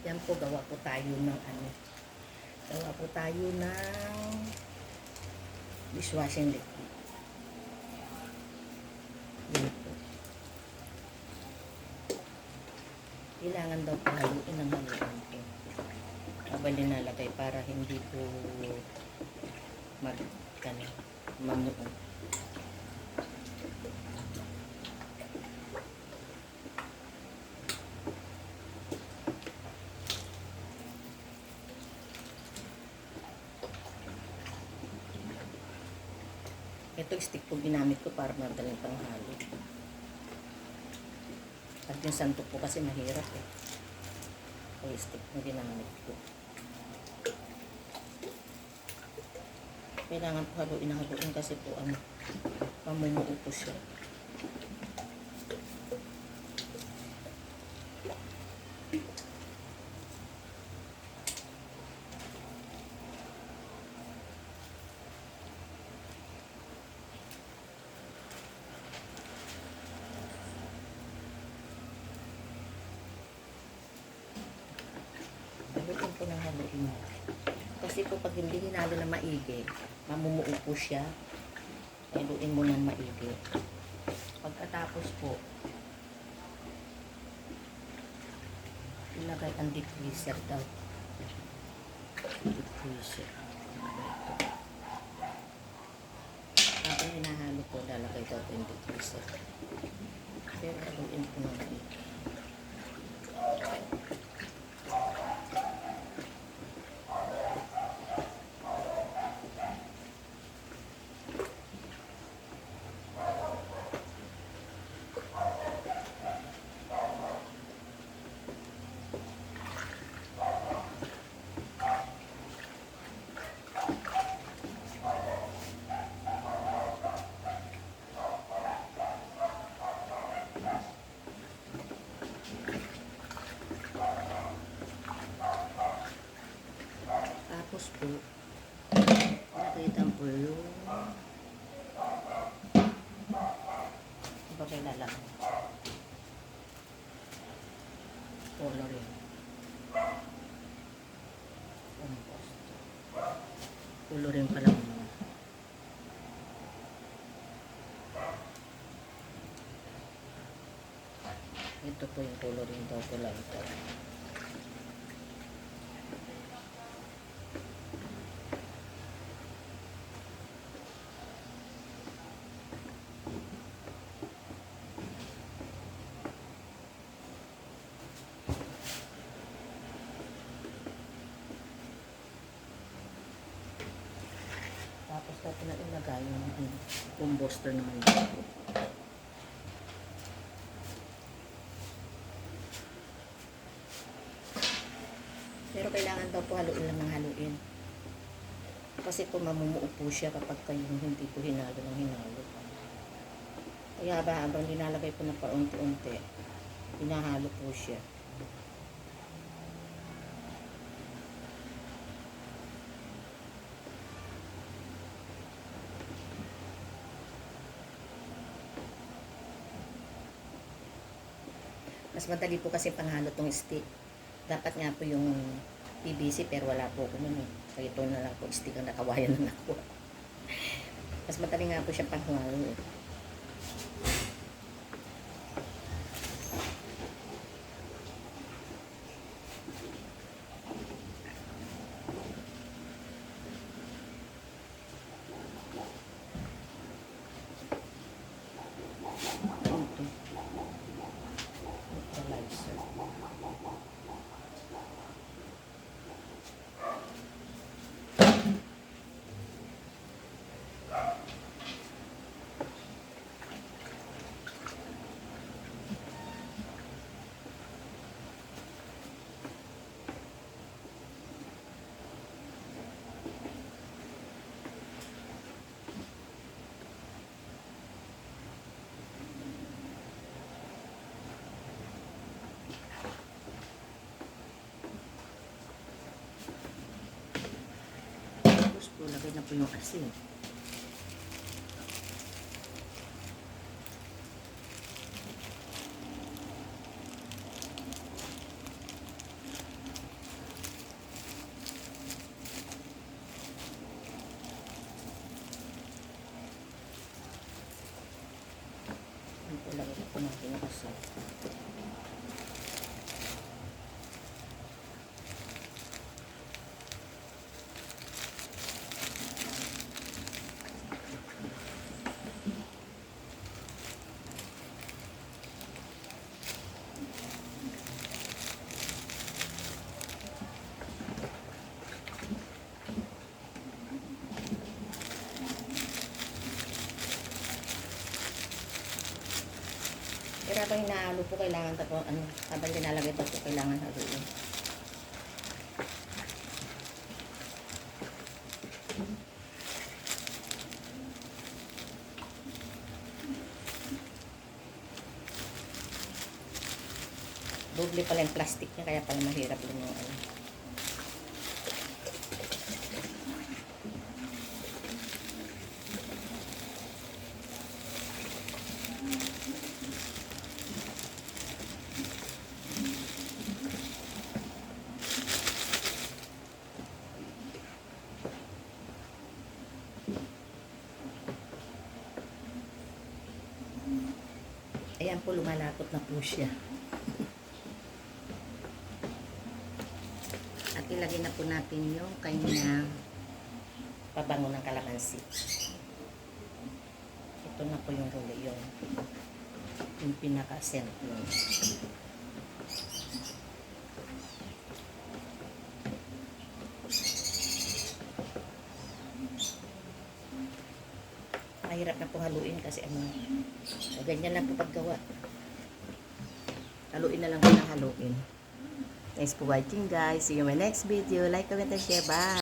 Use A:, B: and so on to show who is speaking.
A: Yan po, gawa po tayo ng ano. Gawa po tayo ng dishwashing liquid. Yan po. Kailangan daw po haluin ng haluin po. Habang linalagay para hindi po mamuo. Ito stick po ginamit ko para madaling panghalo. At yung santo po kasi mahirap eh. Kaya stick na ginamit ko. Kailangan po haluin kasi po ano, mamumuo po siya. Haluin po ng haluin. Kasi po pag hindi hinalo na maigi, mamumuo po siya. Haluin mo ng maigi. Pagkatapos po, ilagay ang deep freezer daw. Deep freezer. Habang hinahalo po, lalagay daw po yung deep freezer. Pero haluin po ng maigi. Tapos po, nakita po yung iba kayo lalaman. Coloring. Coloring pa lang muna. Ito po yung coloring daw po lang ito. Tapos natin na ilagay yung composter naman dito. Pero kailangan daw po haluin lang ng haluin. Kasi po mamumuo po siya kapag kayong hindi po hinalo ng hinalo. Kaya habang linalagay po na paunti-unti, hinahalo po siya. Mas madali po kasi panghalo tong stick. Dapat nga po yung PVC pero wala po ko nun eh. Kaya ito na lang po stick ang nakawayan na ako. Mas madali nga po siya panghalo eh. So, lagay na po yung asin. habang hinahalo po, kailangan po, habang linalagay pa po, kailangan haluin. Doble pala yung plastic niya, kaya pala mahirap din yung ano. Ayan po, lumalapot na po siya. At ilagay na po natin yung kanyang pabango ng kalamansi. Ito na po yung huli, yung pinaka-sentro. Mahirap na po haluin kasi ganyan lang po paggawa. Haluin na lang po ng haluin. Thanks for watching guys. See you in my next video. Like, comment, and share. Bye!